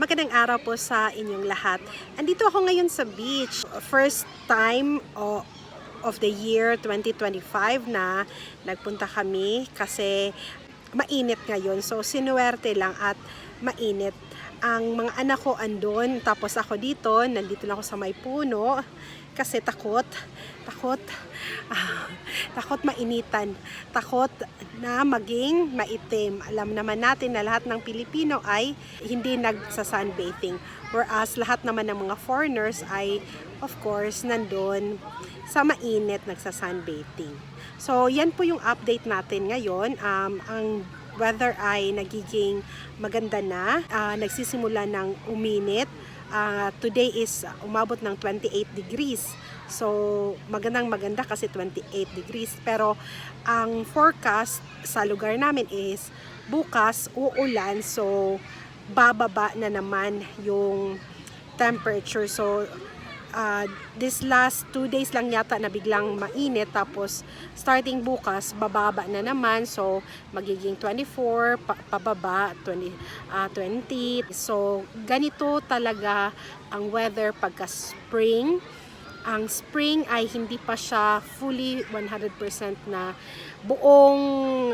Magandang araw po sa inyong lahat. Andito ako ngayon sa beach. First time of the year 2025 na nagpunta kami kasi mainit ngayon. So sinuwerte lang at mainit. Ang mga anak ko andun, tapos ako dito, nandito lang ako sa may puno kasi takot mainitan, takot na maging maitim. Alam naman natin na lahat ng Pilipino ay hindi nagsa-sunbathing, whereas lahat naman ng mga foreigners ay of course nandun sa mainit nagsa-sunbathing. So yan po yung update natin ngayon. Ang weather ay nagiging maganda na, nagsisimula ng uminit. Today is umabot ng 28 degrees. So, maganda kasi 28 degrees. Pero, ang forecast sa lugar namin is bukas uulan. So, bababa na naman yung temperature. So, this last 2 days lang yata na biglang mainit. Tapos, starting bukas, bababa na naman. So, magiging 24, pababa, 20. So, ganito talaga ang weather pagka spring. Ang spring ay hindi pa siya fully 100% na buong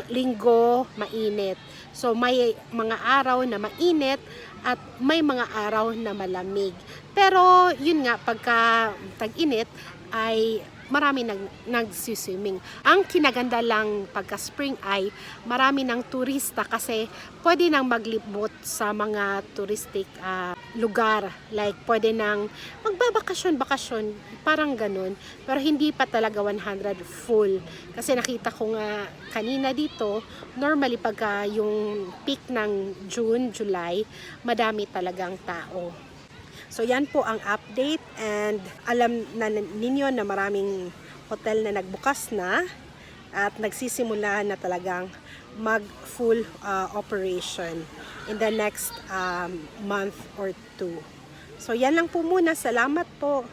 linggo mainit. So may mga araw na mainit at may mga araw na malamig. Pero yun nga, pagka tag-init ay marami nagsiswimming. Ang kinaganda lang pagka spring ay marami ng turista kasi pwede nang maglibot sa mga touristic lugar. Like pwede nang magbabakasyon, parang ganun. Pero hindi pa talaga 100 full. Kasi nakita ko nga kanina dito, normally pagka yung peak ng June, July, madami talagang tao. So yan po ang update, and alam na ninyo na maraming hotel na nagbukas na at nagsisimula na talagang mag full operation in the next month or two. So yan lang po muna. Salamat po.